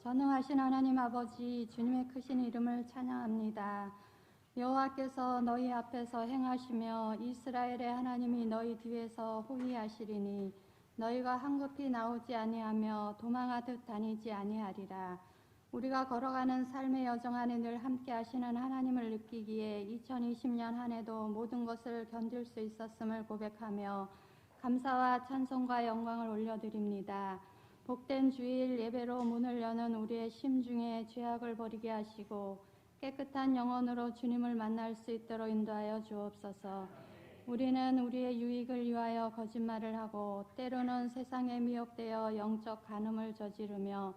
전능하신 하나님 아버지, 주님의 크신 이름을 찬양합니다. 여호와께서 너희 앞에서 행하시며 이스라엘의 하나님이 너희 뒤에서 호위하시리니 너희가 황급히 나오지 아니하며 도망하듯 다니지 아니하리라. 우리가 걸어가는 삶의 여정 안에 늘 함께 하시는 하나님을 느끼기에 2020년 한 해도 모든 것을 견딜 수 있었음을 고백하며 감사와 찬송과 영광을 올려드립니다. 복된 주일 예배로 문을 여는 우리의 심중에 죄악을 버리게 하시고 깨끗한 영혼으로 주님을 만날 수 있도록 인도하여 주옵소서. 우리는 우리의 유익을 위하여 거짓말을 하고 때로는 세상에 미혹되어 영적 간음을 저지르며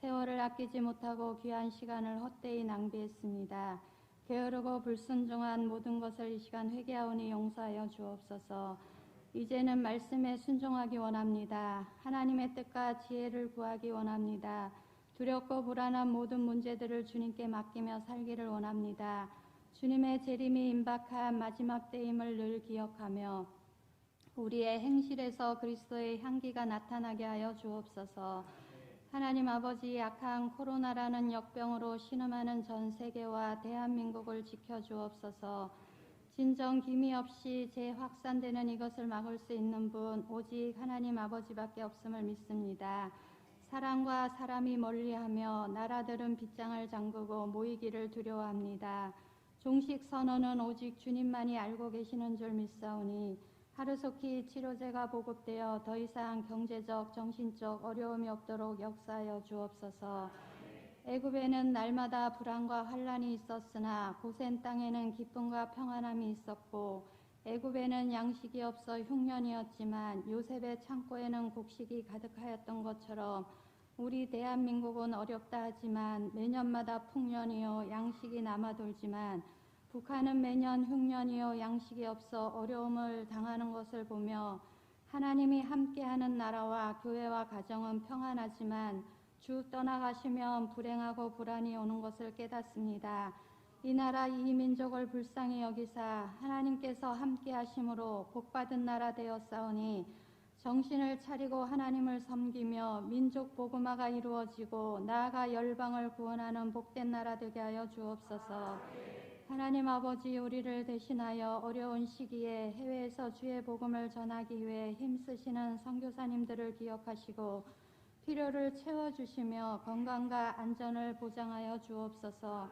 세월을 아끼지 못하고 귀한 시간을 헛되이 낭비했습니다. 게으르고 불순종한 모든 것을 이 시간 회개하오니 용서하여 주옵소서. 이제는 말씀에 순종하기 원합니다. 하나님의 뜻과 지혜를 구하기 원합니다. 두렵고 불안한 모든 문제들을 주님께 맡기며 살기를 원합니다. 주님의 재림이 임박한 마지막 때임을 늘 기억하며 우리의 행실에서 그리스도의 향기가 나타나게 하여 주옵소서. 하나님 아버지, 악한 코로나라는 역병으로 신음하는 전 세계와 대한민국을 지켜주옵소서. 진정 기미 없이 재확산되는 이것을 막을 수 있는 분 오직 하나님 아버지밖에 없음을 믿습니다. 사람과 사람이 멀리하며 나라들은 빗장을 잠그고 모이기를 두려워합니다. 종식 선언은 오직 주님만이 알고 계시는 줄 믿사오니 하루속히 치료제가 보급되어 더 이상 경제적, 정신적 어려움이 없도록 역사하여 주옵소서. 애굽에는 날마다 불안과 환란이 있었으나 고센 땅에는 기쁨과 평안함이 있었고 애굽에는 양식이 없어 흉년이었지만 요셉의 창고에는 곡식이 가득하였던 것처럼 우리 대한민국은 어렵다 하지만 매년마다 풍년이요 양식이 남아돌지만 북한은 매년 흉년이요 양식이 없어 어려움을 당하는 것을 보며 하나님이 함께하는 나라와 교회와 가정은 평안하지만 주 떠나가시면 불행하고 불안이 오는 것을 깨닫습니다. 이 나라 이 민족을 불쌍히 여기사 하나님께서 함께 하심으로 복받은 나라 되었사오니 정신을 차리고 하나님을 섬기며 민족 복음화가 이루어지고 나아가 열방을 구원하는 복된 나라 되게 하여 주옵소서. 하나님 아버지, 우리를 대신하여 어려운 시기에 해외에서 주의 복음을 전하기 위해 힘쓰시는 선교사님들을 기억하시고 필요를 채워주시며 건강과 안전을 보장하여 주옵소서.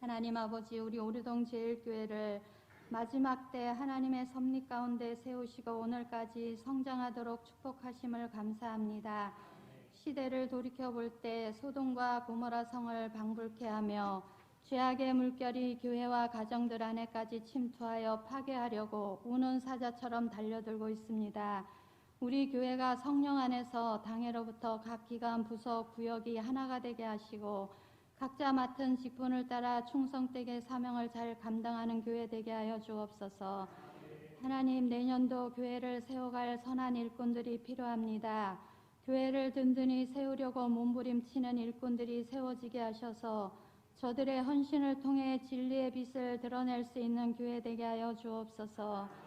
하나님 아버지, 우리 오르동 제일교회를 마지막 때 하나님의 섭리 가운데 세우시고 오늘까지 성장하도록 축복하심을 감사합니다. 시대를 돌이켜볼 때 소돔과 고모라 성을 방불케 하며 죄악의 물결이 교회와 가정들 안에까지 침투하여 파괴하려고 우는 사자처럼 달려들고 있습니다. 우리 교회가 성령 안에서 당회로부터 각 기관, 부서, 구역이 하나가 되게 하시고 각자 맡은 직분을 따라 충성되게 사명을 잘 감당하는 교회 되게 하여 주옵소서. 하나님, 내년도 교회를 세워갈 선한 일꾼들이 필요합니다. 교회를 든든히 세우려고 몸부림치는 일꾼들이 세워지게 하셔서 저들의 헌신을 통해 진리의 빛을 드러낼 수 있는 교회 되게 하여 주옵소서.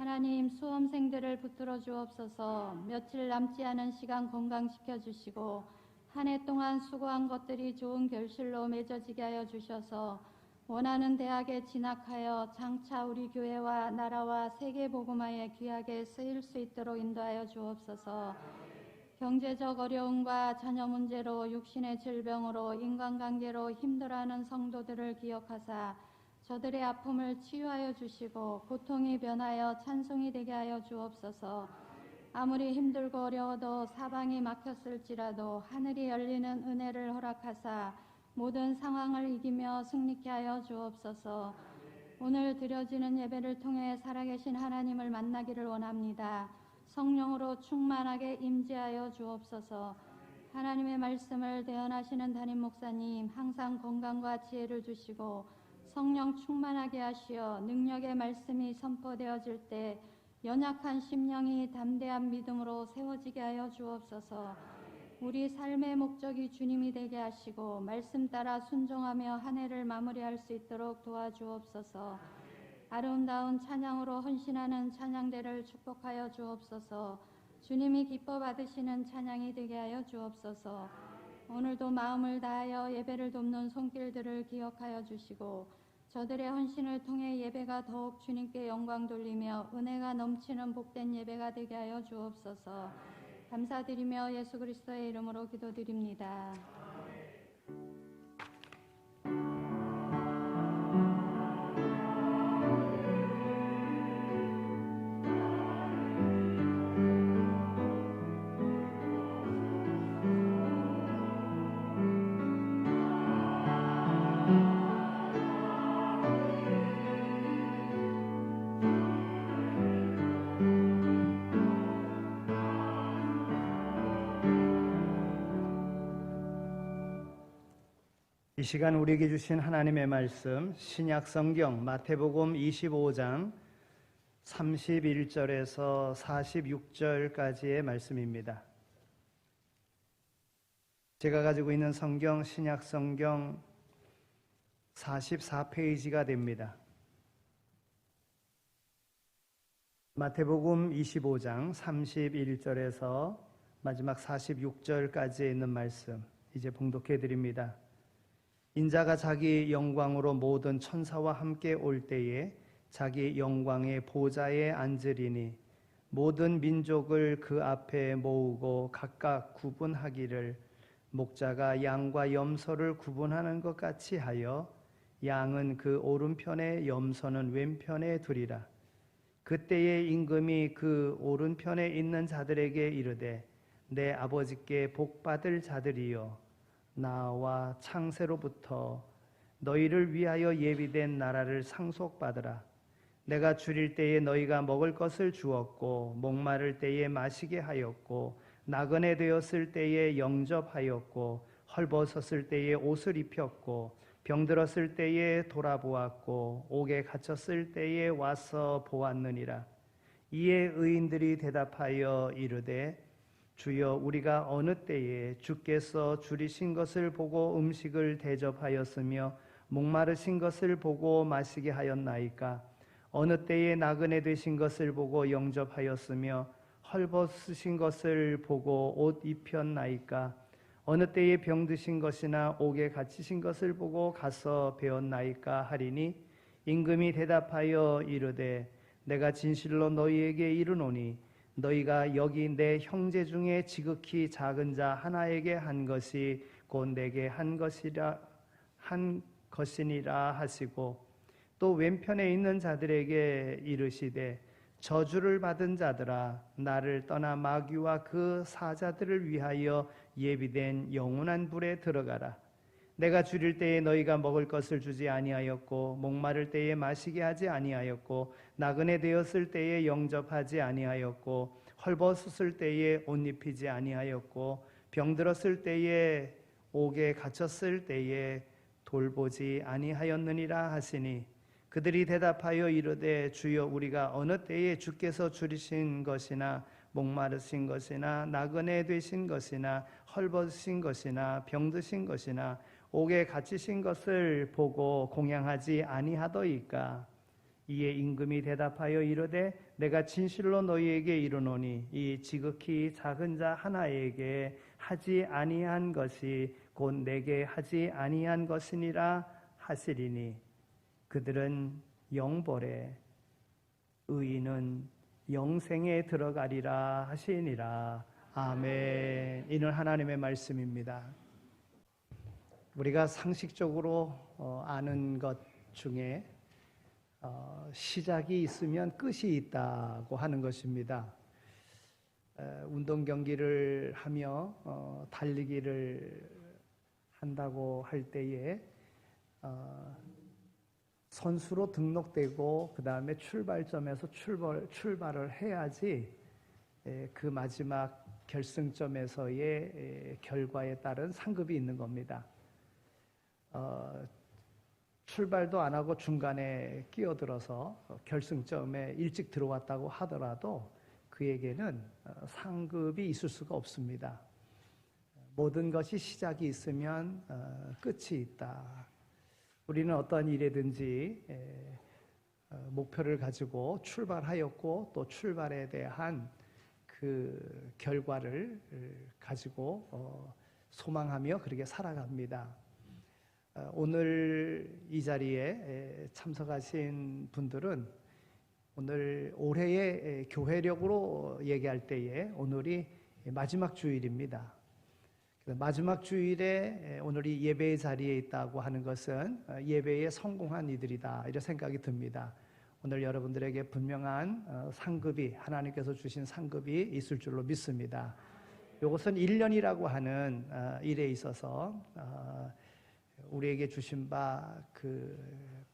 하나님, 수험생들을 붙들어 주옵소서. 며칠 남지 않은 시간 건강시켜 주시고 한 해 동안 수고한 것들이 좋은 결실로 맺어지게 하여 주셔서 원하는 대학에 진학하여 장차 우리 교회와 나라와 세계 복음화에 귀하게 쓰일 수 있도록 인도하여 주옵소서. 경제적 어려움과 자녀 문제로 육신의 질병으로 인간관계로 힘들어하는 성도들을 기억하사 저들의 아픔을 치유하여 주시고 고통이 변하여 찬송이 되게 하여 주옵소서. 아무리 힘들고 어려워도 사방이 막혔을지라도 하늘이 열리는 은혜를 허락하사 모든 상황을 이기며 승리케 하여 주옵소서. 오늘 드려지는 예배를 통해 살아계신 하나님을 만나기를 원합니다. 성령으로 충만하게 임재하여 주옵소서. 하나님의 말씀을 대언하시는 담임 목사님 항상 건강과 지혜를 주시고 성령 충만하게 하시어 능력의 말씀이 선포되어질 때 연약한 심령이 담대한 믿음으로 세워지게 하여 주옵소서. 우리 삶의 목적이 주님이 되게 하시고 말씀 따라 순종하며 한 해를 마무리할 수 있도록 도와주옵소서. 아름다운 찬양으로 헌신하는 찬양대를 축복하여 주옵소서. 주님이 기뻐 받으시는 찬양이 되게 하여 주옵소서. 오늘도 마음을 다하여 예배를 돕는 손길들을 기억하여 주시고 저들의 헌신을 통해 예배가 더욱 주님께 영광 돌리며 은혜가 넘치는 복된 예배가 되게 하여 주옵소서. 감사드리며 예수 그리스도의 이름으로 기도드립니다. 이 시간 우리에게 주신 하나님의 말씀 신약 성경 마태복음 25장 31절에서 46절까지의 말씀입니다. 제가 가지고 있는 성경 신약 성경 44페이지가 됩니다. 마태복음 25장 31절에서 마지막 46절까지에 있는 말씀 이제 봉독해 드립니다. 인자가 자기 영광으로 모든 천사와 함께 올 때에 자기 영광의 보좌에 앉으리니 모든 민족을 그 앞에 모으고 각각 구분하기를 목자가 양과 염소를 구분하는 것 같이 하여 양은 그 오른편에 염소는 왼편에 두리라. 그때에 임금이 그 오른편에 있는 자들에게 이르되 내 아버지께 복받을 자들이여 나와 창세로부터 너희를 위하여 예비된 나라를 상속받으라. 내가 줄일 때에 너희가 먹을 것을 주었고 목마를 때에 마시게 하였고 나그네 되었을 때에 영접하였고 헐벗었을 때에 옷을 입혔고 병들었을 때에 돌아보았고 옥에 갇혔을 때에 와서 보았느니라. 이에 의인들이 대답하여 이르되 주여 우리가 어느 때에 주께서 줄이신 것을 보고 음식을 대접하였으며 목마르신 것을 보고 마시게 하였나이까? 어느 때에 나그네 되신 것을 보고 영접하였으며 헐벗으신 것을 보고 옷 입혔나이까? 어느 때에 병드신 것이나 옥에 갇히신 것을 보고 가서 배웠나이까 하리니 임금이 대답하여 이르되 내가 진실로 너희에게 이르노니 너희가 여기 내 형제 중에 지극히 작은 자 하나에게 한 것이 곧 내게 한 것이니라 하시고 또 왼편에 있는 자들에게 이르시되 저주를 받은 자들아 나를 떠나 마귀와 그 사자들을 위하여 예비된 영원한 불에 들어가라. 내가 줄일 때에 너희가 먹을 것을 주지 아니하였고 목마를 때에 마시게 하지 아니하였고 나그네 되었을 때에 영접하지 아니하였고 헐벗었을 때에 옷 입히지 아니하였고 병들었을 때에 옥에 갇혔을 때에 돌보지 아니하였느니라 하시니 그들이 대답하여 이르되 주여 우리가 어느 때에 주께서 줄이신 것이나 목마르신 것이나 나그네 되신 것이나 헐벗으신 것이나 병드신 것이나 옥에 갇히신 것을 보고 공양하지 아니하더이까? 이에 임금이 대답하여 이르되 내가 진실로 너희에게 이르노니 이 지극히 작은 자 하나에게 하지 아니한 것이 곧 내게 하지 아니한 것이니라 하시리니 그들은 영벌에 의인은 영생에 들어가리라 하시니라. 아멘. 이는 하나님의 말씀입니다. 우리가 상식적으로 아는 것 중에 시작이 있으면 끝이 있다고 하는 것입니다. 운동 경기를 하며 달리기를 한다고 할 때에 선수로 등록되고 그 다음에 출발점에서 출발을 해야지 그 마지막 결승점에서의 결과에 따른 상급이 있는 겁니다. 출발도 안 하고 중간에 끼어들어서 결승점에 일찍 들어왔다고 하더라도 그에게는 상급이 있을 수가 없습니다. 모든 것이 시작이 있으면 끝이 있다. 우리는 어떠한 일에든지 목표를 가지고 출발하였고 또 출발에 대한 그 결과를 가지고 소망하며 그렇게 살아갑니다. 오늘 이 자리에 참석하신 분들은 오늘 올해의 교회력으로 얘기할 때에 오늘이 마지막 주일입니다. 마지막 주일에 오늘이 예배의 자리에 있다고 하는 것은 예배에 성공한 이들이다 이런 생각이 듭니다. 오늘 여러분들에게 분명한 상급이 하나님께서 주신 상급이 있을 줄로 믿습니다. 이것은 1년이라고 하는 일에 있어서 우리에게 주신 바 그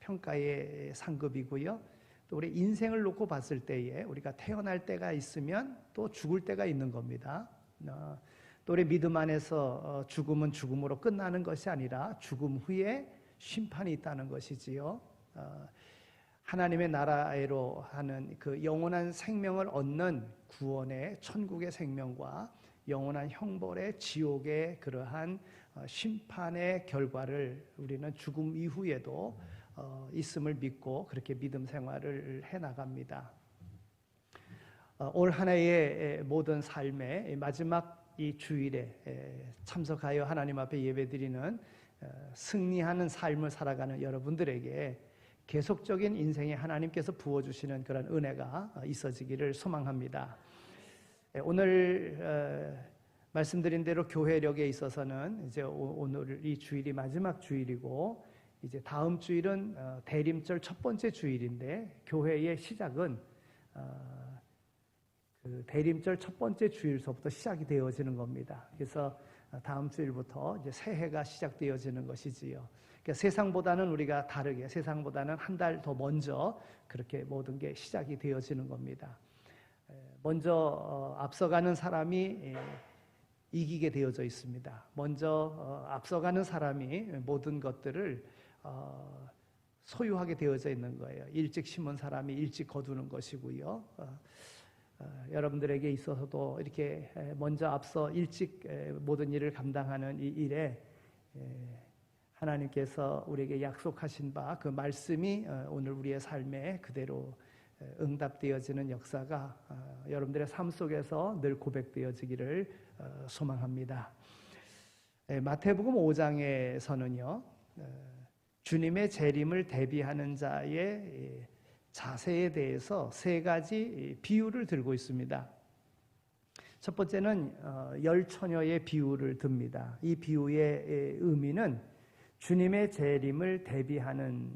평가의 상급이고요. 또 우리 인생을 놓고 봤을 때에 우리가 태어날 때가 있으면 또 죽을 때가 있는 겁니다. 또 우리 믿음 안에서 죽음은 죽음으로 끝나는 것이 아니라 죽음 후에 심판이 있다는 것이지요. 하나님의 나라로 하는 그 영원한 생명을 얻는 구원의 천국의 생명과 영원한 형벌의 지옥의 그러한 심판의 결과를 우리는 죽음 이후에도 있음을 믿고 그렇게 믿음 생활을 해나갑니다. 올 한 해의 모든 삶의 마지막 이 주일에 참석하여 하나님 앞에 예배드리는 승리하는 삶을 살아가는 여러분들에게 계속적인 인생에 하나님께서 부어주시는 그런 은혜가 있어지기를 소망합니다. 오늘 말씀드린 대로 교회력에 있어서는 이제 오늘 이 주일이 마지막 주일이고 이제 다음 주일은 대림절 첫 번째 주일인데 교회의 시작은 그 대림절 첫 번째 주일서부터 시작이 되어지는 겁니다. 그래서 다음 주일부터 이제 새해가 시작되어지는 것이지요. 그러니까 세상보다는 우리가 다르게 세상보다는 한 달 더 먼저 그렇게 모든 게 시작이 되어지는 겁니다. 먼저 앞서가는 사람이 이기게 되어져 있습니다. 먼저 앞서가는 사람이 모든 것들을 소유하게 되어져 있는 거예요. 일찍 심은 사람이 일찍 거두는 것이고요. 여러분들에게 있어서도 이렇게 먼저 앞서 일찍 모든 일을 감당하는 이 일에 하나님께서 우리에게 약속하신 바 그 말씀이 오늘 우리의 삶에 그대로 응답되어지는 역사가 여러분들의 삶 속에서 늘 고백되어지기를 소망합니다. 마태복음 5장에서는요 주님의 재림을 대비하는 자의 자세에 대해서 세 가지 비유를 들고 있습니다. 첫 번째는 열처녀의 비유를 듭니다. 이 비유의 의미는 주님의 재림을 대비하는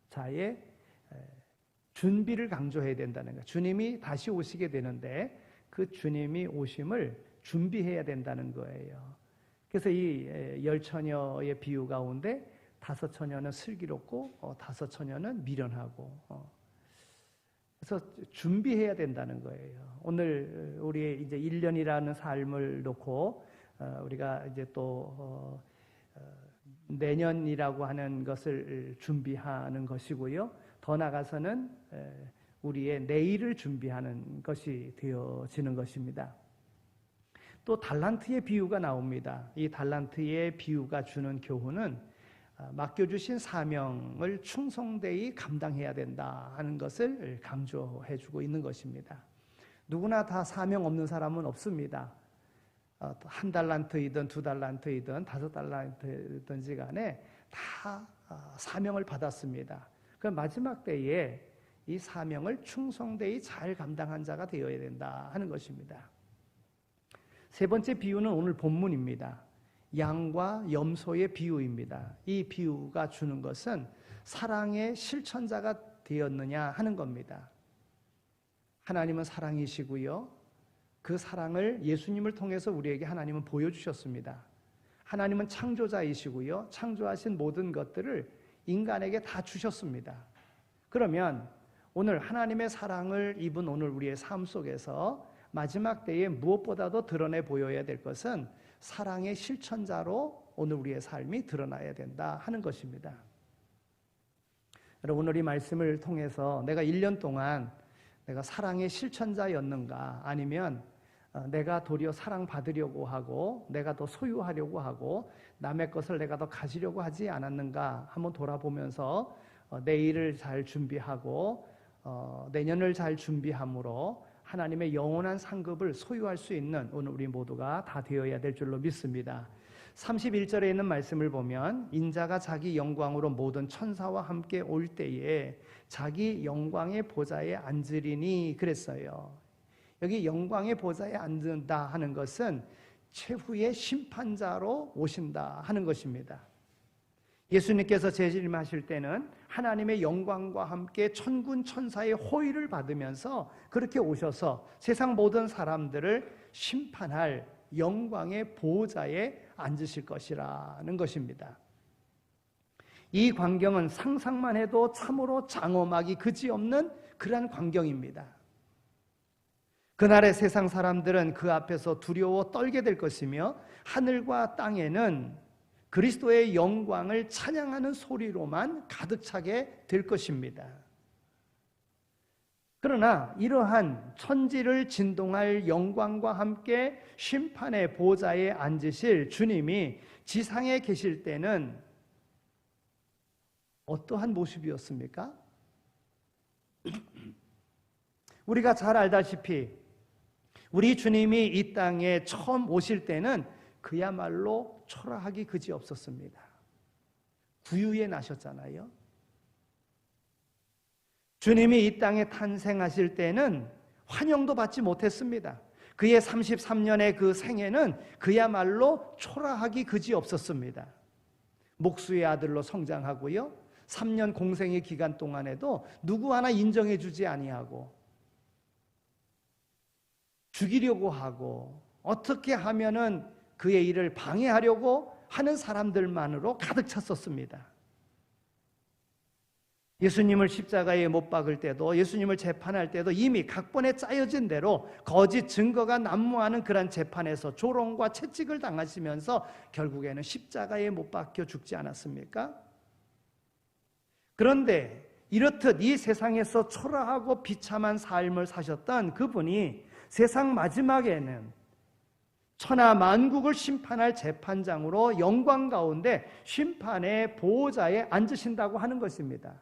자의 준비를 강조해야 된다는 거예요. 주님이 다시 오시게 되는데 그 주님이 오심을 준비해야 된다는 거예요. 그래서 이 열처녀의 비유 가운데 다섯 처녀는 슬기롭고 다섯 처녀는 미련하고 그래서 준비해야 된다는 거예요. 오늘 우리의 이제 1년이라는 삶을 놓고 우리가 이제 또 내년이라고 하는 것을 준비하는 것이고요. 더 나아가서는 우리의 내일을 준비하는 것이 되어지는 것입니다. 또 달란트의 비유가 나옵니다. 이 달란트의 비유가 주는 교훈은 맡겨주신 사명을 충성되이 감당해야 된다 하는 것을 강조해 주고 있는 것입니다. 누구나 다 사명 없는 사람은 없습니다. 한 달란트이든 두 달란트이든 다섯 달란트든지 간에 다 사명을 받았습니다. 그 마지막 때에 이 사명을 충성되이 잘 감당한 자가 되어야 된다 하는 것입니다. 세 번째 비유는 오늘 본문입니다. 양과 염소의 비유입니다. 이 비유가 주는 것은 사랑의 실천자가 되었느냐 하는 겁니다. 하나님은 사랑이시고요. 그 사랑을 예수님을 통해서 우리에게 하나님은 보여주셨습니다. 하나님은 창조자이시고요. 창조하신 모든 것들을 인간에게 다 주셨습니다. 그러면 오늘 하나님의 사랑을 입은 오늘 우리의 삶 속에서 마지막 때에 무엇보다도 드러내 보여야 될 것은 사랑의 실천자로 오늘 우리의 삶이 드러나야 된다 하는 것입니다. 여러분, 오늘 이 말씀을 통해서 내가 1년 동안 내가 사랑의 실천자였는가, 아니면 내가 도리어 사랑받으려고 하고 내가 더 소유하려고 하고 남의 것을 내가 더 가지려고 하지 않았는가 한번 돌아보면서 내일을 잘 준비하고 내년을 잘 준비함으로 하나님의 영원한 상급을 소유할 수 있는 오늘 우리 모두가 다 되어야 될 줄로 믿습니다. 31절에 있는 말씀을 보면 인자가 자기 영광으로 모든 천사와 함께 올 때에 자기 영광의 보좌에 앉으리니 그랬어요. 여기 영광의 보좌에 앉는다 하는 것은 최후의 심판자로 오신다 하는 것입니다. 예수님께서 재림하실 때는 하나님의 영광과 함께 천군 천사의 호의를 받으면서 그렇게 오셔서 세상 모든 사람들을 심판할 영광의 보좌에 앉으실 것이라는 것입니다. 이 광경은 상상만 해도 참으로 장엄하기 그지없는 그러한 광경입니다. 그날의 세상 사람들은 그 앞에서 두려워 떨게 될 것이며 하늘과 땅에는 그리스도의 영광을 찬양하는 소리로만 가득 차게 될 것입니다. 그러나 이러한 천지를 진동할 영광과 함께 심판의 보좌에 앉으실 주님이 지상에 계실 때는 어떠한 모습이었습니까? 우리가 잘 알다시피 우리 주님이 이 땅에 처음 오실 때는 그야말로 초라하기 그지없었습니다. 구유에 나셨잖아요. 주님이 이 땅에 탄생하실 때는 환영도 받지 못했습니다. 그의 33년의 그 생애는 그야말로 초라하기 그지없었습니다. 목수의 아들로 성장하고요, 3년 공생의 기간 동안에도 누구 하나 인정해 주지 아니하고 죽이려고 하고 어떻게 하면은 그의 일을 방해하려고 하는 사람들만으로 가득 찼었습니다. 예수님을 십자가에 못 박을 때도, 예수님을 재판할 때도 이미 각본에 짜여진 대로 거짓 증거가 난무하는 그런 재판에서 조롱과 채찍을 당하시면서 결국에는 십자가에 못 박혀 죽지 않았습니까? 그런데 이렇듯 이 세상에서 초라하고 비참한 삶을 사셨던 그분이 세상 마지막에는 천하 만국을 심판할 재판장으로 영광 가운데 심판의 보호자에 앉으신다고 하는 것입니다.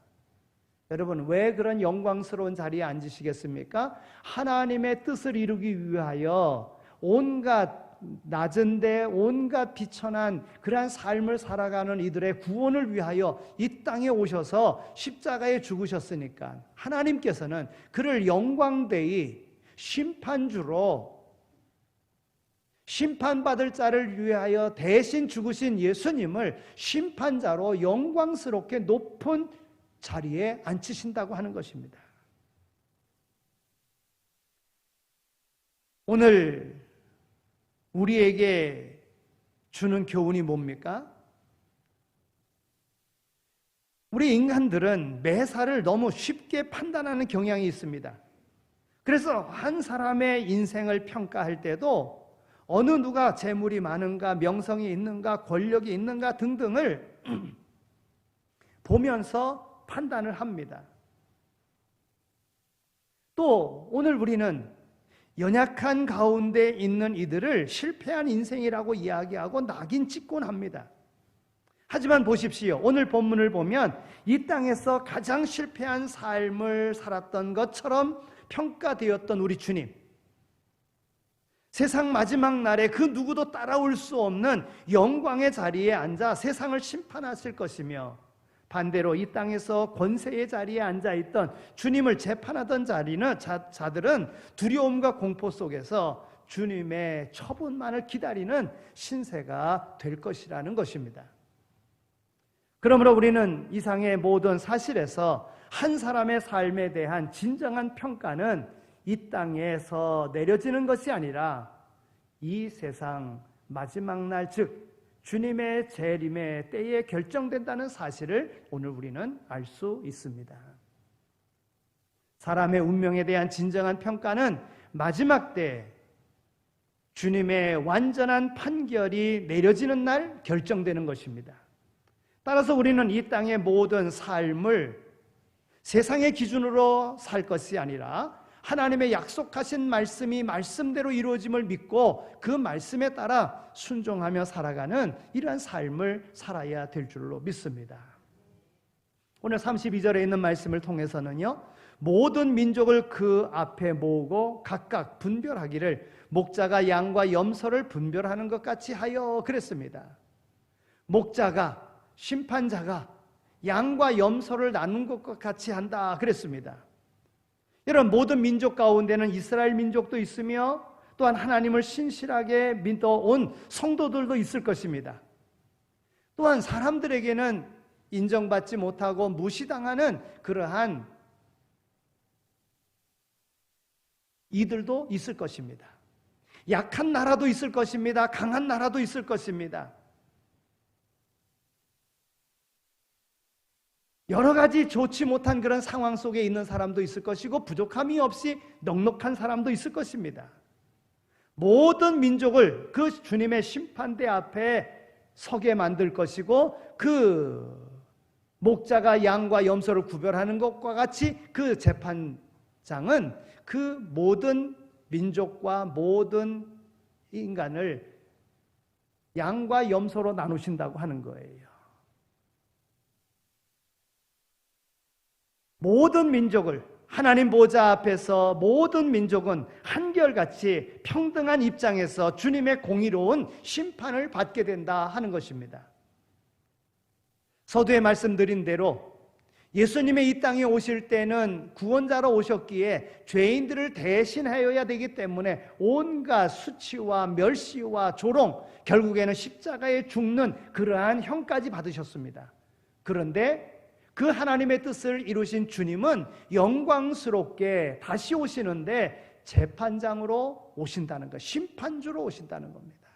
여러분, 왜 그런 영광스러운 자리에 앉으시겠습니까? 하나님의 뜻을 이루기 위하여 온갖 낮은데 온갖 비천한 그러한 삶을 살아가는 이들의 구원을 위하여 이 땅에 오셔서 십자가에 죽으셨으니까 하나님께서는 그를 영광되이 심판주로, 심판받을 자를 위하여 대신 죽으신 예수님을 심판자로 영광스럽게 높은 자리에 앉히신다고 하는 것입니다. 오늘 우리에게 주는 교훈이 뭡니까? 우리 인간들은 매사를 너무 쉽게 판단하는 경향이 있습니다. 그래서 한 사람의 인생을 평가할 때도 어느 누가 재물이 많은가, 명성이 있는가, 권력이 있는가 등등을 보면서 판단을 합니다. 또 오늘 우리는 연약한 가운데 있는 이들을 실패한 인생이라고 이야기하고 낙인 찍곤 합니다. 하지만 보십시오. 오늘 본문을 보면 이 땅에서 가장 실패한 삶을 살았던 것처럼 평가되었던 우리 주님, 세상 마지막 날에 그 누구도 따라올 수 없는 영광의 자리에 앉아 세상을 심판하실 것이며, 반대로 이 땅에서 권세의 자리에 앉아있던 주님을 재판하던 자들은 두려움과 공포 속에서 주님의 처분만을 기다리는 신세가 될 것이라는 것입니다. 그러므로 우리는 이상의 모든 사실에서 한 사람의 삶에 대한 진정한 평가는 이 땅에서 내려지는 것이 아니라 이 세상 마지막 날, 즉 주님의 재림의 때에 결정된다는 사실을 오늘 우리는 알 수 있습니다. 사람의 운명에 대한 진정한 평가는 마지막 때 주님의 완전한 판결이 내려지는 날 결정되는 것입니다. 따라서 우리는 이 땅의 모든 삶을 세상의 기준으로 살 것이 아니라 하나님의 약속하신 말씀이 말씀대로 이루어짐을 믿고 그 말씀에 따라 순종하며 살아가는 이러한 삶을 살아야 될 줄로 믿습니다. 오늘 32절에 있는 말씀을 통해서는요, 모든 민족을 그 앞에 모으고 각각 분별하기를 목자가 양과 염소를 분별하는 것 같이 하여 그랬습니다. 목자가, 심판자가 양과 염소를 나눈 것과 같이 한다 그랬습니다. 여러분, 모든 민족 가운데는 이스라엘 민족도 있으며 또한 하나님을 신실하게 믿어온 성도들도 있을 것입니다. 또한 사람들에게는 인정받지 못하고 무시당하는 그러한 이들도 있을 것입니다. 약한 나라도 있을 것입니다. 강한 나라도 있을 것입니다. 여러 가지 좋지 못한 그런 상황 속에 있는 사람도 있을 것이고 부족함이 없이 넉넉한 사람도 있을 것입니다. 모든 민족을 그 주님의 심판대 앞에 서게 만들 것이고 그 목자가 양과 염소를 구별하는 것과 같이 그 재판장은 그 모든 민족과 모든 인간을 양과 염소로 나누신다고 하는 거예요. 모든 민족을 하나님 보좌 앞에서 모든 민족은 한결같이 평등한 입장에서 주님의 공의로운 심판을 받게 된다 하는 것입니다. 서두에 말씀드린 대로 예수님의 이 땅에 오실 때는 구원자로 오셨기에 죄인들을 대신하여야 되기 때문에 온갖 수치와 멸시와 조롱, 결국에는 십자가에 죽는 그러한 형까지 받으셨습니다. 그런데 그 하나님의 뜻을 이루신 주님은 영광스럽게 다시 오시는데 재판장으로 오신다는 것, 심판주로 오신다는 겁니다.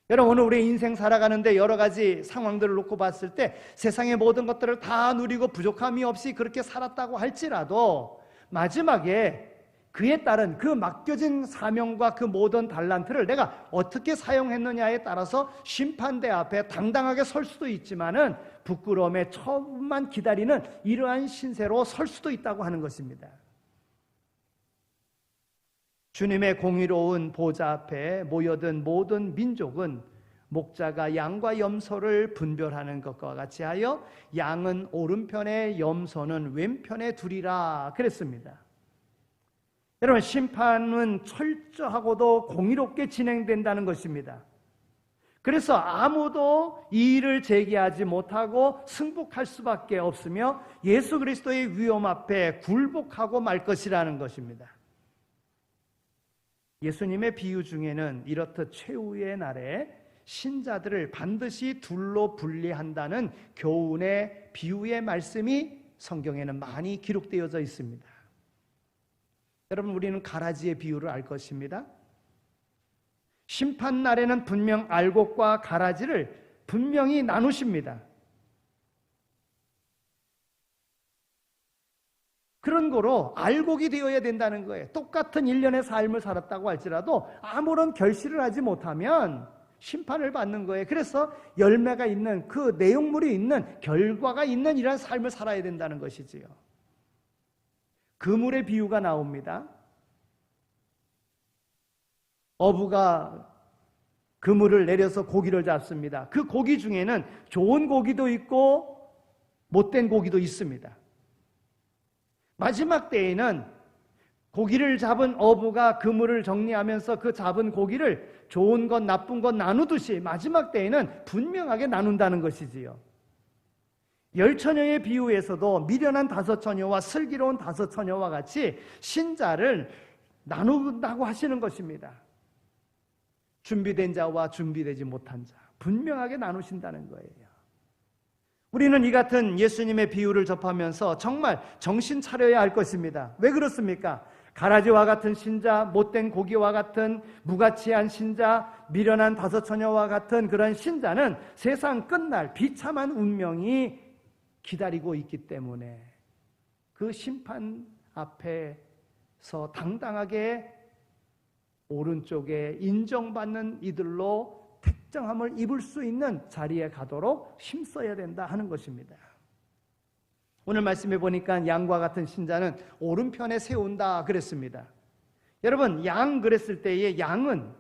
여러분, 오늘 우리 인생 살아가는데 여러 가지 상황들을 놓고 봤을 때 세상의 모든 것들을 다 누리고 부족함이 없이 그렇게 살았다고 할지라도 마지막에 그에 따른 그 맡겨진 사명과 그 모든 달란트를 내가 어떻게 사용했느냐에 따라서 심판대 앞에 당당하게 설 수도 있지만은 부끄러움의 처음만 기다리는 이러한 신세로 설 수도 있다고 하는 것입니다. 주님의 공의로운 보좌 앞에 모여든 모든 민족은 목자가 양과 염소를 분별하는 것과 같이 하여 양은 오른편에 염소는 왼편에 두리라 그랬습니다. 여러분, 심판은 철저하고도 공의롭게 진행된다는 것입니다. 그래서 아무도 이의를 제기하지 못하고 승복할 수밖에 없으며 예수 그리스도의 위엄 앞에 굴복하고 말 것이라는 것입니다. 예수님의 비유 중에는 이렇듯 최후의 날에 신자들을 반드시 둘로 분리한다는 교훈의 비유의 말씀이 성경에는 많이 기록되어져 있습니다. 여러분, 우리는 가라지의 비유를 알 것입니다. 심판 날에는 분명 알곡과 가라지를 분명히 나누십니다. 그런 거로 알곡이 되어야 된다는 거예요. 똑같은 일련의 삶을 살았다고 할지라도 아무런 결실을 하지 못하면 심판을 받는 거예요. 그래서 열매가 있는 그 내용물이 있는 결과가 있는 이러한 삶을 살아야 된다는 것이지요. 그물의 비유가 나옵니다. 어부가 그물을 내려서 고기를 잡습니다. 그 고기 중에는 좋은 고기도 있고 못된 고기도 있습니다. 마지막 때에는 고기를 잡은 어부가 그물을 정리하면서 그 잡은 고기를 좋은 것 나쁜 것 나누듯이 마지막 때에는 분명하게 나눈다는 것이지요. 열처녀의 비유에서도 미련한 5처녀와 슬기로운 5처녀와 같이 신자를 나눈다고 하시는 것입니다. 준비된 자와 준비되지 못한 자 분명하게 나누신다는 거예요. 우리는 이 같은 예수님의 비유를 접하면서 정말 정신 차려야 할 것입니다. 왜 그렇습니까? 가라지와 같은 신자, 못된 고기와 같은 무가치한 신자, 미련한 5처녀와 같은 그런 신자는 세상 끝날 비참한 운명이 기다리고 있기 때문에 그 심판 앞에서 당당하게 오른쪽에 인정받는 이들로 택정함을 입을 수 있는 자리에 가도록 힘써야 된다 하는 것입니다. 오늘 말씀해 보니까 양과 같은 신자는 오른편에 세운다 그랬습니다. 여러분, 양 그랬을 때의 양은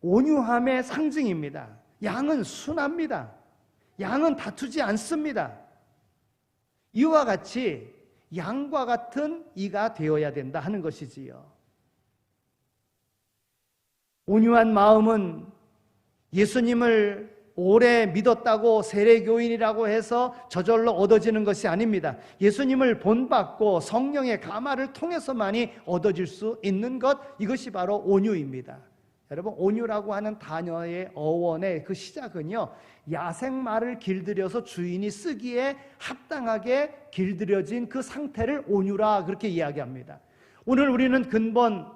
온유함의 상징입니다. 양은 순합니다. 양은 다투지 않습니다. 이와 같이 양과 같은 이가 되어야 된다 하는 것이지요. 온유한 마음은 예수님을 오래 믿었다고 세례교인이라고 해서 저절로 얻어지는 것이 아닙니다. 예수님을 본받고 성령의 감화를 통해서만이 얻어질 수 있는 것, 이것이 바로 온유입니다. 여러분, 온유라고 하는 단어의 어원의 그 시작은요, 야생마를 길들여서 주인이 쓰기에 합당하게 길들여진 그 상태를 온유라 그렇게 이야기합니다. 오늘 우리는 근본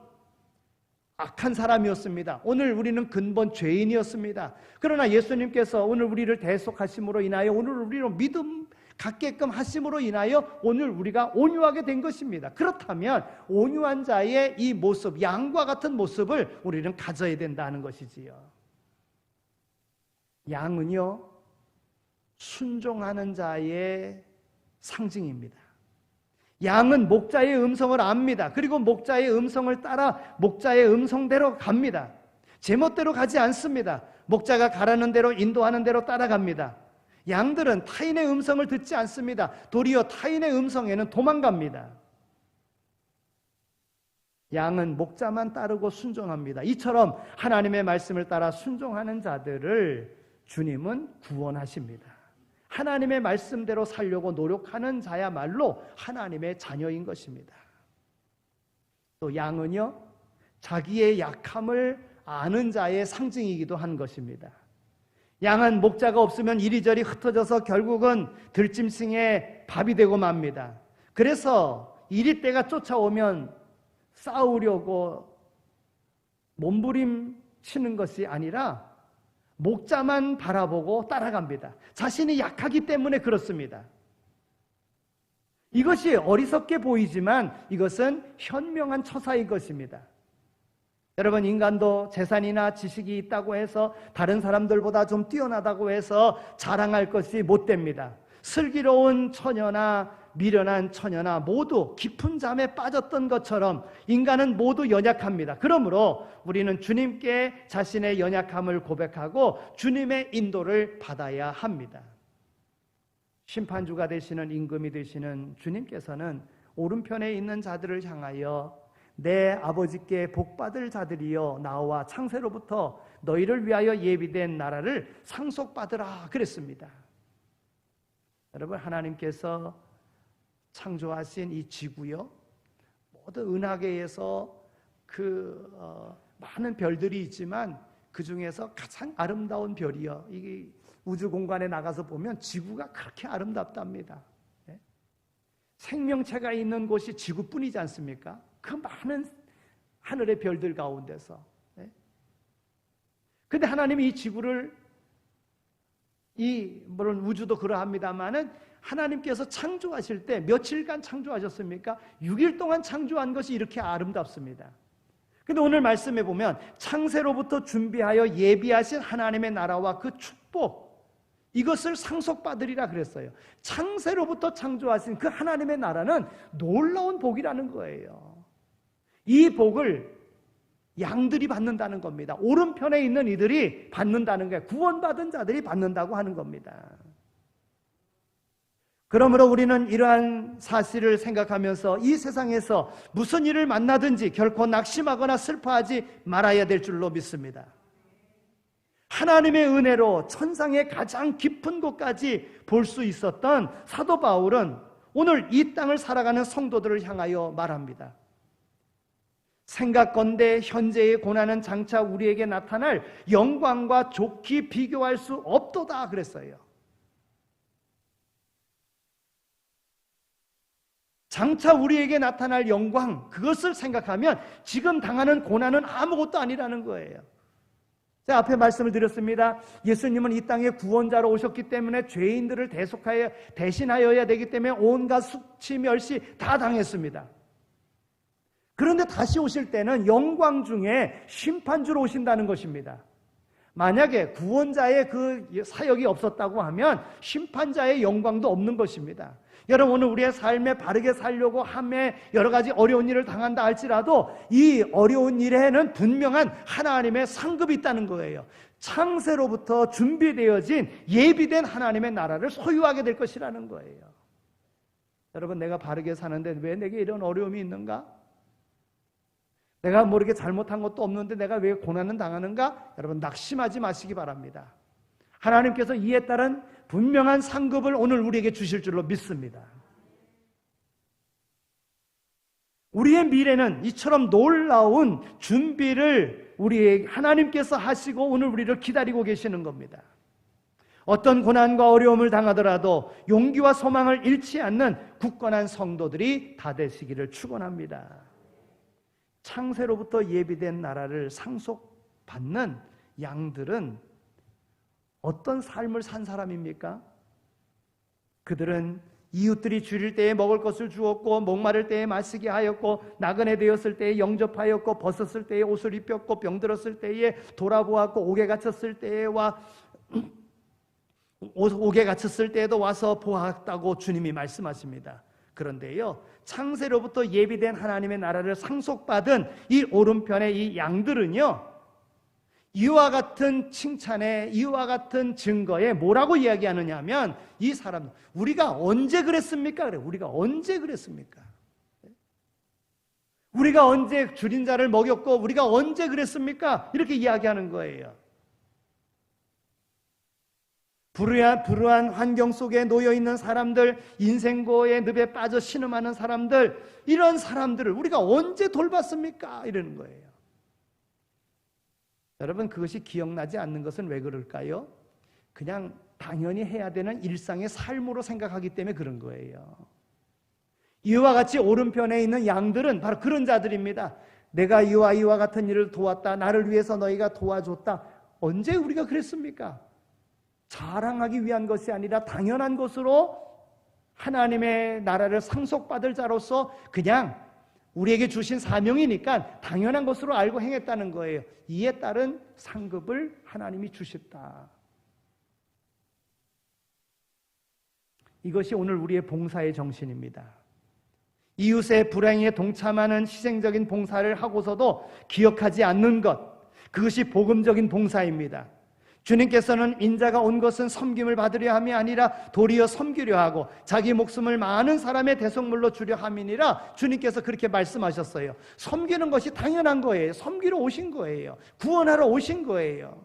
악한 사람이었습니다. 오늘 우리는 근본 죄인이었습니다. 그러나 예수님께서 오늘 우리를 대속하심으로 인하여, 오늘 우리로 믿음 갖게끔 하심으로 인하여 오늘 우리가 온유하게 된 것입니다. 그렇다면 온유한 자의 이 모습, 양과 같은 모습을 우리는 가져야 된다는 것이지요. 양은요, 순종하는 자의 상징입니다. 양은 목자의 음성을 압니다. 그리고 목자의 음성을 따라 목자의 음성대로 갑니다. 제멋대로 가지 않습니다. 목자가 가라는 대로, 인도하는 대로 따라갑니다. 양들은 타인의 음성을 듣지 않습니다. 도리어 타인의 음성에는 도망갑니다. 양은 목자만 따르고 순종합니다. 이처럼 하나님의 말씀을 따라 순종하는 자들을 주님은 구원하십니다. 하나님의 말씀대로 살려고 노력하는 자야말로 하나님의 자녀인 것입니다. 또 양은요, 자기의 약함을 아는 자의 상징이기도 한 것입니다. 양은 목자가 없으면 이리저리 흩어져서 결국은 들짐승의 밥이 되고 맙니다. 그래서 이리떼가 쫓아오면 싸우려고 몸부림치는 것이 아니라 목자만 바라보고 따라갑니다. 자신이 약하기 때문에 그렇습니다. 이것이 어리석게 보이지만 이것은 현명한 처사인 것입니다. 여러분, 인간도 재산이나 지식이 있다고 해서 다른 사람들보다 좀 뛰어나다고 해서 자랑할 것이 못 됩니다. 슬기로운 처녀나 미련한 처녀나 모두 깊은 잠에 빠졌던 것처럼 인간은 모두 연약합니다. 그러므로 우리는 주님께 자신의 연약함을 고백하고 주님의 인도를 받아야 합니다. 심판주가 되시는, 임금이 되시는 주님께서는 오른편에 있는 자들을 향하여 내 아버지께 복받을 자들이여 나와 창세로부터 너희를 위하여 예비된 나라를 상속받으라 그랬습니다. 여러분, 하나님께서 창조하신 이 지구요, 모든 은하계에서 많은 별들이 있지만 그 중에서 가장 아름다운 별이요, 이게 우주 공간에 나가서 보면 지구가 그렇게 아름답답니다. 네? 생명체가 있는 곳이 지구뿐이지 않습니까? 그 많은 하늘의 별들 가운데서. 그런데 하나님이 이 지구를, 물론 우주도 그러합니다마는 하나님께서 창조하실 때 며칠간 창조하셨습니까? 6일 동안 창조한 것이 이렇게 아름답습니다. 그런데 오늘 말씀에 보면 창세로부터 준비하여 예비하신 하나님의 나라와 그 축복, 이것을 상속받으리라 그랬어요. 창세로부터 창조하신 그 하나님의 나라는 놀라운 복이라는 거예요. 이 복을 양들이 받는다는 겁니다. 오른편에 있는 이들이 받는다는 거예요. 구원받은 자들이 받는다고 하는 겁니다. 그러므로 우리는 이러한 사실을 생각하면서 이 세상에서 무슨 일을 만나든지 결코 낙심하거나 슬퍼하지 말아야 될 줄로 믿습니다. 하나님의 은혜로 천상의 가장 깊은 곳까지 볼 수 있었던 사도 바울은 오늘 이 땅을 살아가는 성도들을 향하여 말합니다. 생각건대 현재의 고난은 장차 우리에게 나타날 영광과 좋게 비교할 수 없도다 그랬어요. 장차 우리에게 나타날 영광, 그것을 생각하면 지금 당하는 고난은 아무것도 아니라는 거예요. 제가 앞에 말씀을 드렸습니다. 예수님은 이 땅에 구원자로 오셨기 때문에 죄인들을 대신하여야 되기 때문에 온갖 수치, 멸시 다 당했습니다. 그런데 다시 오실 때는 영광 중에 심판주로 오신다는 것입니다. 만약에 구원자의 그 사역이 없었다고 하면 심판자의 영광도 없는 것입니다. 여러분, 오늘 우리의 삶에 바르게 살려고 함에 여러 가지 어려운 일을 당한다 할지라도 이 어려운 일에는 분명한 하나님의 상급이 있다는 거예요. 창세로부터 준비되어진 예비된 하나님의 나라를 소유하게 될 것이라는 거예요. 여러분, 내가 바르게 사는데 왜 내게 이런 어려움이 있는가? 내가 모르게 잘못한 것도 없는데 내가 왜 고난을 당하는가? 여러분, 낙심하지 마시기 바랍니다. 하나님께서 이에 따른 분명한 상급을 오늘 우리에게 주실 줄로 믿습니다. 우리의 미래는 이처럼 놀라운 준비를 하나님께서 하시고 오늘 우리를 기다리고 계시는 겁니다. 어떤 고난과 어려움을 당하더라도 용기와 소망을 잃지 않는 굳건한 성도들이 다 되시기를 축원합니다. 창세로부터 예비된 나라를 상속받는 양들은 어떤 삶을 산 사람입니까? 그들은 이웃들이 줄일 때에 먹을 것을 주었고, 목마를 때에 마시게 하였고, 나그네 되었을 때에 영접하였고, 벗었을 때에 옷을 입혔고, 병들었을 때에 돌아보았고, 옥에 갇혔을 때에도 와서 보았다고 주님이 말씀하십니다. 그런데요, 창세로부터 예비된 하나님의 나라를 상속받은 이 오른편의 이 양들은요, 이와 같은 칭찬에, 이와 같은 증거에 뭐라고 이야기하느냐 하면, 이 사람, 우리가 언제 그랬습니까? 그래, 우리가 언제 그랬습니까? 우리가 언제 줄인 자를 먹였고, 우리가 언제 그랬습니까? 이렇게 이야기하는 거예요. 불우한 환경 속에 놓여있는 사람들, 인생고의 늪에 빠져 신음하는 사람들, 이런 사람들을 우리가 언제 돌봤습니까? 이러는 거예요. 여러분, 그것이 기억나지 않는 것은 왜 그럴까요? 그냥 당연히 해야 되는 일상의 삶으로 생각하기 때문에 그런 거예요. 이와 같이 오른편에 있는 양들은 바로 그런 자들입니다. 내가 이와 같은 일을 도왔다. 나를 위해서 너희가 도와줬다. 언제 우리가 그랬습니까? 자랑하기 위한 것이 아니라 당연한 것으로 하나님의 나라를 상속받을 자로서 그냥 우리에게 주신 사명이니까 당연한 것으로 알고 행했다는 거예요. 이에 따른 상급을 하나님이 주셨다. 이것이 오늘 우리의 봉사의 정신입니다. 이웃의 불행에 동참하는 희생적인 봉사를 하고서도 기억하지 않는 것, 그것이 복음적인 봉사입니다. 주님께서는 인자가 온 것은 섬김을 받으려 함이 아니라 도리어 섬기려 하고 자기 목숨을 많은 사람의 대속물로 주려 함이니라. 주님께서 그렇게 말씀하셨어요. 섬기는 것이 당연한 거예요. 섬기러 오신 거예요. 구원하러 오신 거예요.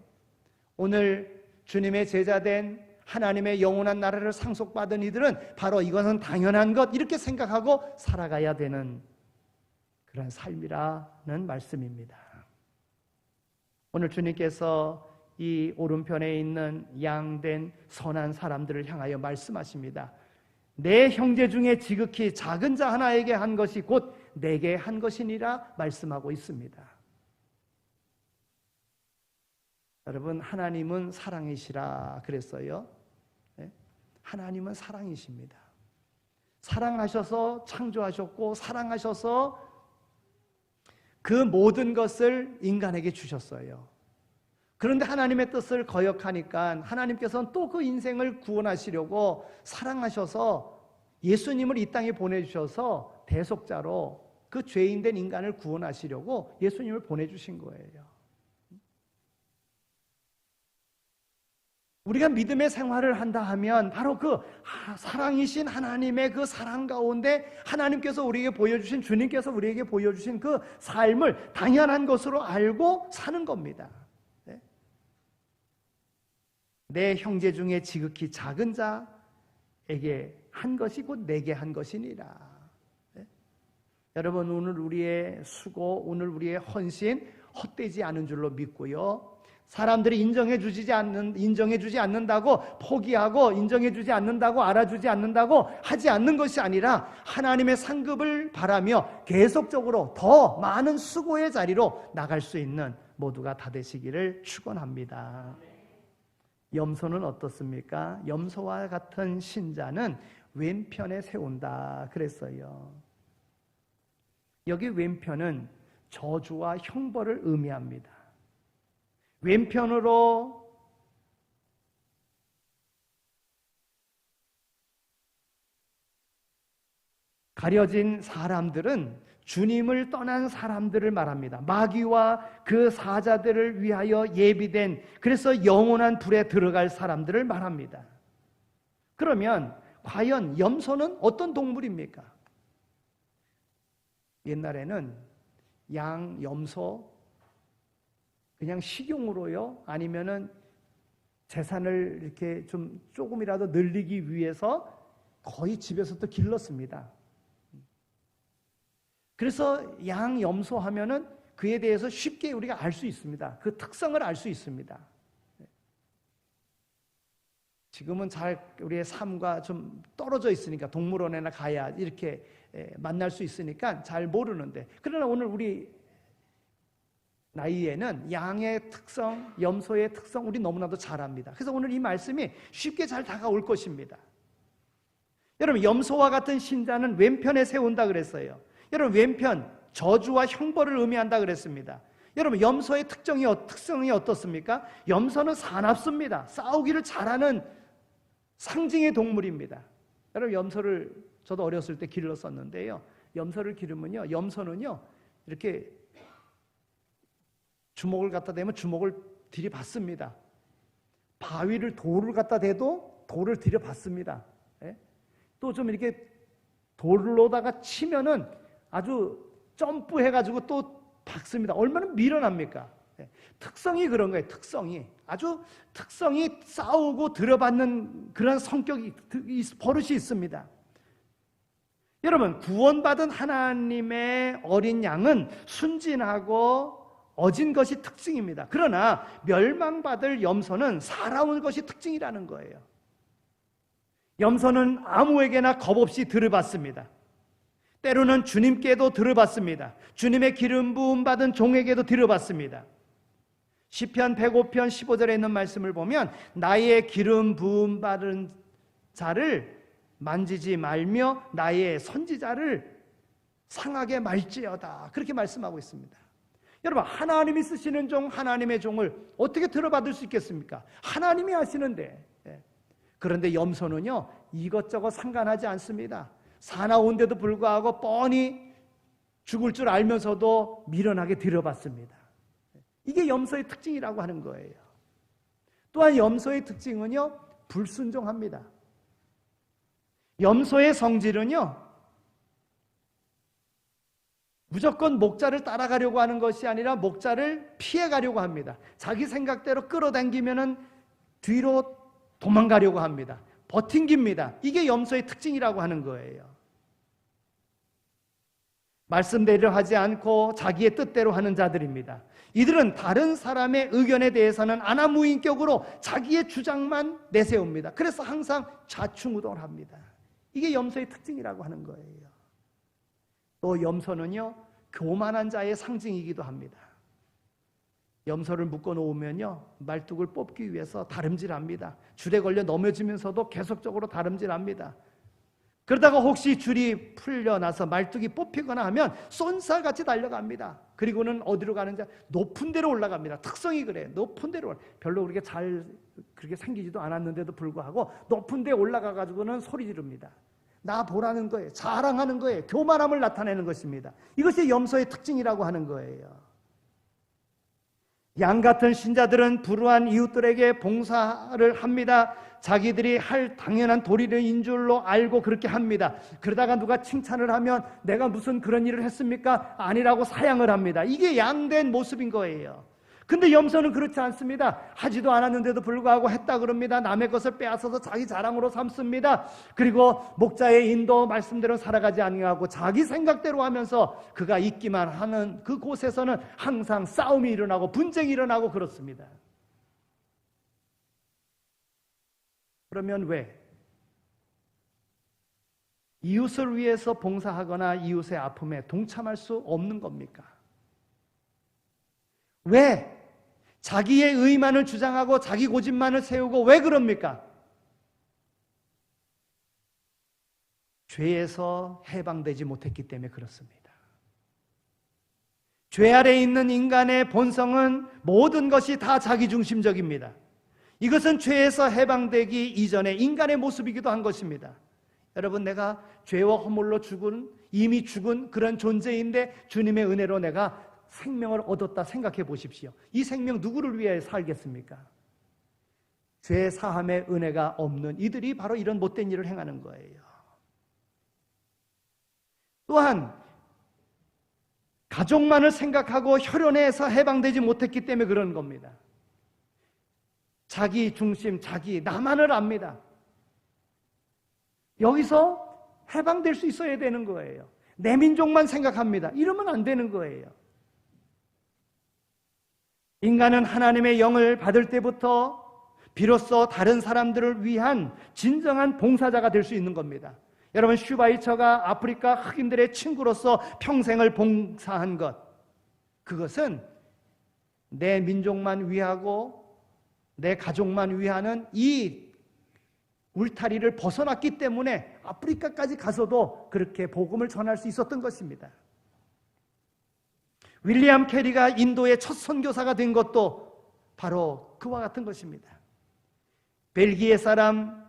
오늘 주님의 제자된 하나님의 영원한 나라를 상속받은 이들은 바로 이것은 당연한 것, 이렇게 생각하고 살아가야 되는 그런 삶이라는 말씀입니다. 오늘 주님께서 이 오른편에 있는 양된 선한 사람들을 향하여 말씀하십니다. 내 형제 중에 지극히 작은 자 하나에게 한 것이 곧 내게 한 것이니라 말씀하고 있습니다. 여러분, 하나님은 사랑이시라 그랬어요. 네? 하나님은 사랑이십니다. 사랑하셔서 창조하셨고 사랑하셔서 그 모든 것을 인간에게 주셨어요. 그런데 하나님의 뜻을 거역하니까 하나님께서는 또 그 인생을 구원하시려고 사랑하셔서 예수님을 이 땅에 보내주셔서 대속자로 그 죄인된 인간을 구원하시려고 예수님을 보내주신 거예요. 우리가 믿음의 생활을 한다 하면 바로 그 사랑이신 하나님의 그 사랑 가운데 하나님께서 우리에게 보여주신, 주님께서 우리에게 보여주신 그 삶을 당연한 것으로 알고 사는 겁니다. 내 형제 중에 지극히 작은 자에게 한 것이 곧 내게 한 것이니라. 네? 여러분, 오늘 우리의 수고, 오늘 우리의 헌신 헛되지 않은 줄로 믿고요. 사람들이 인정해주지 않는다고 포기하고 인정해주지 않는다고 알아주지 않는다고 하지 않는 것이 아니라 하나님의 상급을 바라며 계속적으로 더 많은 수고의 자리로 나갈 수 있는 모두가 다 되시기를 축원합니다. 염소는 어떻습니까? 염소와 같은 신자는 왼편에 세운다 그랬어요. 여기 왼편은 저주와 형벌을 의미합니다. 왼편으로 가려진 사람들은 주님을 떠난 사람들을 말합니다. 마귀와 그 사자들을 위하여 예비된, 그래서 영원한 불에 들어갈 사람들을 말합니다. 그러면 과연 염소는 어떤 동물입니까? 옛날에는 양, 염소 그냥 식용으로요, 아니면은 재산을 이렇게 좀 조금이라도 늘리기 위해서 거의 집에서도 길렀습니다. 그래서 양 염소하면은 그에 대해서 쉽게 우리가 알 수 있습니다. 그 특성을 알 수 있습니다. 지금은 잘 우리의 삶과 좀 떨어져 있으니까 동물원에나 가야 이렇게 만날 수 있으니까 잘 모르는데, 그러나 오늘 우리 나이에는 양의 특성, 염소의 특성 우리 너무나도 잘 압니다. 그래서 오늘 이 말씀이 쉽게 잘 다가올 것입니다. 여러분, 염소와 같은 신자는 왼편에 세운다 그랬어요. 여러분, 왼편 저주와 형벌을 의미한다 그랬습니다. 여러분, 염소의 특성이 어떻습니까? 염소는 사납습니다. 싸우기를 잘하는 상징의 동물입니다. 여러분, 염소를 저도 어렸을 때 길렀었는데요, 염소를 기르면요, 염소는요 이렇게 주먹을 갖다 대면 주먹을 들이받습니다. 바위를 돌을 갖다 대도 돌을 들여받습니다. 또 좀 이렇게 돌로다가 치면은 아주 점프해가지고 또 박습니다. 얼마나 미련합니까? 특성이 그런 거예요. 특성이 싸우고 들여받는 그런 성격이, 버릇이 있습니다. 여러분, 구원받은 하나님의 어린 양은 순진하고 어진 것이 특징입니다. 그러나 멸망받을 염소는 살아온 것이 특징이라는 거예요. 염소는 아무에게나 겁없이 들여받습니다. 때로는 주님께도 들여받습니다. 주님의 기름 부음 받은 종에게도 들여받습니다. 시편 105편 15절에 있는 말씀을 보면 나의 기름 부음 받은 자를 만지지 말며 나의 선지자를 상하게 말지어다, 그렇게 말씀하고 있습니다. 여러분, 하나님이 쓰시는 종, 하나님의 종을 어떻게 들어받을 수 있겠습니까? 하나님이 하시는데. 그런데 염소는요 이것저것 상관하지 않습니다. 사나운데도 불구하고 뻔히 죽을 줄 알면서도 미련하게 들여받습니다. 이게 염소의 특징이라고 하는 거예요. 또한 염소의 특징은요 불순종합니다. 염소의 성질은요 무조건 목자를 따라가려고 하는 것이 아니라 목자를 피해가려고 합니다. 자기 생각대로 끌어당기면은 뒤로 도망가려고 합니다. 버팅깁니다. 이게 염소의 특징이라고 하는 거예요. 말씀대로 하지 않고 자기의 뜻대로 하는 자들입니다. 이들은 다른 사람의 의견에 대해서는 안하무인격으로 자기의 주장만 내세웁니다. 그래서 항상 좌충우돌 합니다. 이게 염소의 특징이라고 하는 거예요. 또 염소는요 교만한 자의 상징이기도 합니다. 염소를 묶어놓으면요 말뚝을 뽑기 위해서 다름질합니다. 줄에 걸려 넘어지면서도 계속적으로 다름질합니다. 그러다가 혹시 줄이 풀려나서 말뚝이 뽑히거나 하면 쏜살같이 달려갑니다. 그리고는 어디로 가는지 높은 데로 올라갑니다. 특성이 그래요. 높은 데로, 별로 그렇게 생기지도 않았는데도 불구하고 높은 데 올라가가지고는 소리 지릅니다. 나 보라는 거예요. 자랑하는 거예요. 교만함을 나타내는 것입니다. 이것이 염소의 특징이라고 하는 거예요. 양 같은 신자들은 불우한 이웃들에게 봉사를 합니다. 자기들이 할 당연한 도리인 줄로 알고 그렇게 합니다. 그러다가 누가 칭찬을 하면 내가 무슨 그런 일을 했습니까? 아니라고 사양을 합니다. 이게 양된 모습인 거예요. 근데 염소는 그렇지 않습니다. 하지도 않았는데도 불구하고 했다 그럽니다. 남의 것을 빼앗아서 자기 자랑으로 삼습니다. 그리고 목자의 인도 말씀대로 살아가지 아니하고 자기 생각대로 하면서 그가 있기만 하는 그곳에서는 항상 싸움이 일어나고 분쟁이 일어나고 그렇습니다. 그러면 왜? 이웃을 위해서 봉사하거나 이웃의 아픔에 동참할 수 없는 겁니까? 왜? 자기의 의만을 주장하고 자기 고집만을 세우고 왜 그럽니까? 죄에서 해방되지 못했기 때문에 그렇습니다. 죄 아래에 있는 인간의 본성은 모든 것이 다 자기중심적입니다. 이것은 죄에서 해방되기 이전의 인간의 모습이기도 한 것입니다. 여러분, 내가 죄와 허물로 이미 죽은 그런 존재인데 주님의 은혜로 내가 생명을 얻었다 생각해 보십시오. 이 생명 누구를 위해 살겠습니까? 죄 사함의 은혜가 없는 이들이 바로 이런 못된 일을 행하는 거예요. 또한 가족만을 생각하고 혈연에서 해방되지 못했기 때문에 그런 겁니다. 자기 중심, 나만을 압니다. 여기서 해방될 수 있어야 되는 거예요. 내 민족만 생각합니다. 이러면 안 되는 거예요. 인간은 하나님의 영을 받을 때부터 비로소 다른 사람들을 위한 진정한 봉사자가 될 수 있는 겁니다. 여러분, 슈바이처가 아프리카 흑인들의 친구로서 평생을 봉사한 것, 그것은 내 민족만 위하고 내 가족만 위하는 이 울타리를 벗어났기 때문에 아프리카까지 가서도 그렇게 복음을 전할 수 있었던 것입니다. 윌리엄 캐리가 인도의 첫 선교사가 된 것도 바로 그와 같은 것입니다. 벨기에 사람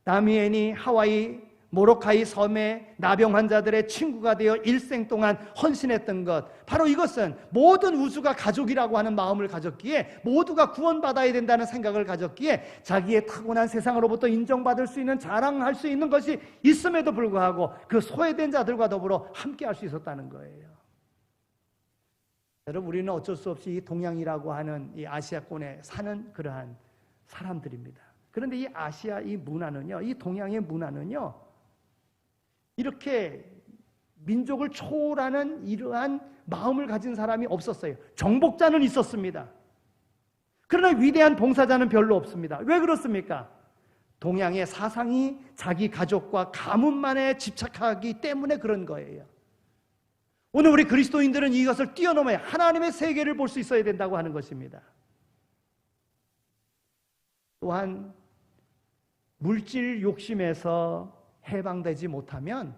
다미엔이 하와이 모로카이 섬의 나병 환자들의 친구가 되어 일생 동안 헌신했던 것, 바로 이것은 모든 우주가 가족이라고 하는 마음을 가졌기에, 모두가 구원받아야 된다는 생각을 가졌기에 자기의 타고난 세상으로부터 인정받을 수 있는, 자랑할 수 있는 것이 있음에도 불구하고 그 소외된 자들과 더불어 함께할 수 있었다는 거예요. 여러분, 우리는 어쩔 수 없이 이 동양이라고 하는 이 아시아권에 사는 그러한 사람들입니다. 그런데 이 아시아 이 문화는요, 이 동양의 문화는요, 이렇게 민족을 초월하는 이러한 마음을 가진 사람이 없었어요. 정복자는 있었습니다. 그러나 위대한 봉사자는 별로 없습니다. 왜 그렇습니까? 동양의 사상이 자기 가족과 가문만에 집착하기 때문에 그런 거예요. 오늘 우리 그리스도인들은 이것을 뛰어넘어야 하나님의 세계를 볼 수 있어야 된다고 하는 것입니다. 또한 물질 욕심에서 해방되지 못하면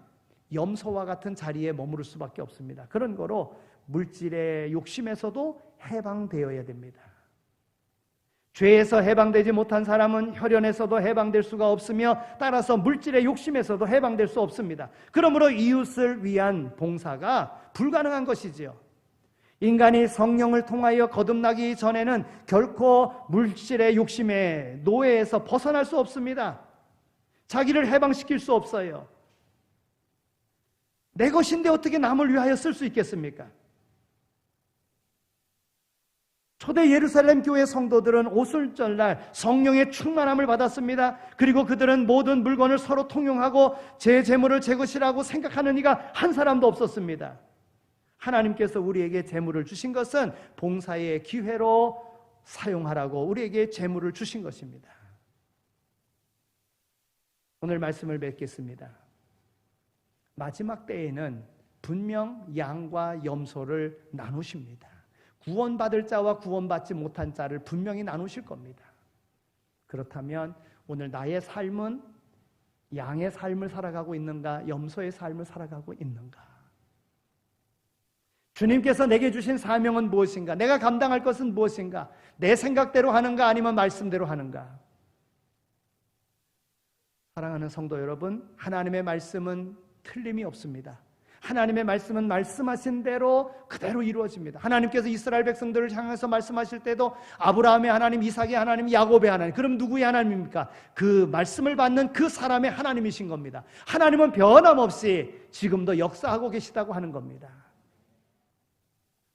염소와 같은 자리에 머무를 수밖에 없습니다. 그런 거로 물질의 욕심에서도 해방되어야 됩니다. 죄에서 해방되지 못한 사람은 혈연에서도 해방될 수가 없으며, 따라서 물질의 욕심에서도 해방될 수 없습니다. 그러므로 이웃을 위한 봉사가 불가능한 것이지요. 인간이 성령을 통하여 거듭나기 전에는 결코 물질의 욕심의 노예에서 벗어날 수 없습니다. 자기를 해방시킬 수 없어요. 내 것인데 어떻게 남을 위하여 쓸 수 있겠습니까? 초대 예루살렘 교회 성도들은 오순절날 성령의 충만함을 받았습니다. 그리고 그들은 모든 물건을 서로 통용하고 제 재물을 제 것이라고 생각하는 이가 한 사람도 없었습니다. 하나님께서 우리에게 재물을 주신 것은 봉사의 기회로 사용하라고 우리에게 재물을 주신 것입니다. 오늘 말씀을 맺겠습니다. 마지막 때에는 분명 양과 염소를 나누십니다. 구원받을 자와 구원받지 못한 자를 분명히 나누실 겁니다. 그렇다면 오늘 나의 삶은 양의 삶을 살아가고 있는가, 염소의 삶을 살아가고 있는가? 주님께서 내게 주신 사명은 무엇인가? 내가 감당할 것은 무엇인가? 내 생각대로 하는가, 아니면 말씀대로 하는가? 사랑하는 성도 여러분, 하나님의 말씀은 틀림이 없습니다. 하나님의 말씀은 말씀하신 대로 그대로 이루어집니다. 하나님께서 이스라엘 백성들을 향해서 말씀하실 때도 아브라함의 하나님, 이삭의 하나님, 야곱의 하나님, 그럼 누구의 하나님입니까? 그 말씀을 받는 그 사람의 하나님이신 겁니다. 하나님은 변함없이 지금도 역사하고 계시다고 하는 겁니다.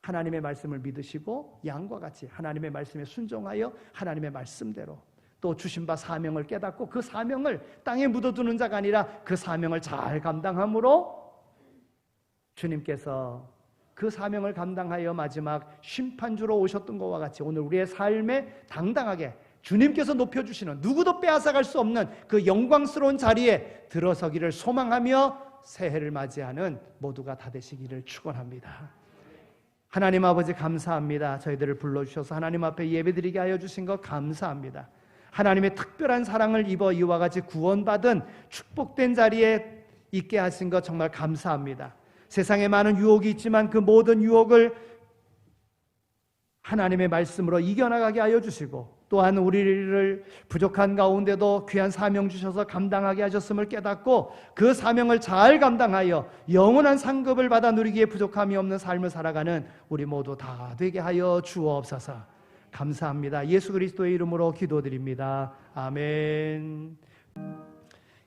하나님의 말씀을 믿으시고 양과 같이 하나님의 말씀에 순종하여 하나님의 말씀대로 또 주신 바 사명을 깨닫고 그 사명을 땅에 묻어두는 자가 아니라 그 사명을 잘 감당함으로 주님께서 그 사명을 감당하여 마지막 심판주로 오셨던 것과 같이 오늘 우리의 삶에 당당하게 주님께서 높여주시는, 누구도 빼앗아갈 수 없는 그 영광스러운 자리에 들어서기를 소망하며 새해를 맞이하는 모두가 다 되시기를 축원합니다. 하나님 아버지 감사합니다. 저희들을 불러주셔서 하나님 앞에 예배드리게 하여 주신 것 감사합니다. 하나님의 특별한 사랑을 입어 이와 같이 구원받은 축복된 자리에 있게 하신 것 정말 감사합니다. 세상에 많은 유혹이 있지만 그 모든 유혹을 하나님의 말씀으로 이겨나가게 하여 주시고, 또한 우리를 부족한 가운데도 귀한 사명 주셔서 감당하게 하셨음을 깨닫고 그 사명을 잘 감당하여 영원한 상급을 받아 누리기에 부족함이 없는 삶을 살아가는 우리 모두 다 되게 하여 주옵소서. 감사합니다. 예수 그리스도의 이름으로 기도드립니다. 아멘.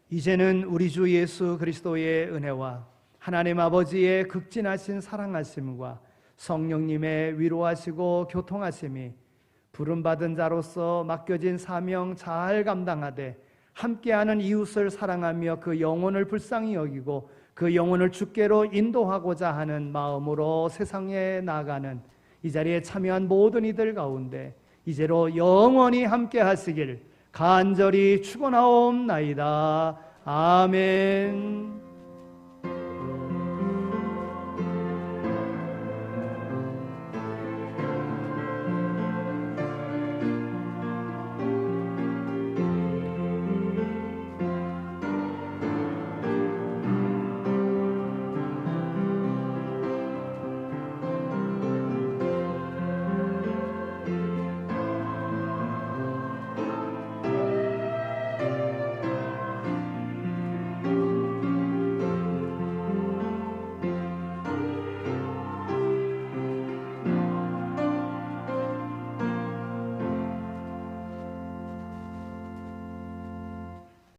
이제는 우리 주 예수 그리스도의 은혜와 하나님 아버지의 극진하신 사랑하심과 성령님의 위로하시고 교통하심이 부름받은 자로서 맡겨진 사명 잘 감당하되 함께하는 이웃을 사랑하며 그 영혼을 불쌍히 여기고 그 영혼을 주께로 인도하고자 하는 마음으로 세상에 나가는 이 자리에 참여한 모든 이들 가운데 이제로 영원히 함께 하시길 간절히 축원하옵나이다. 아멘.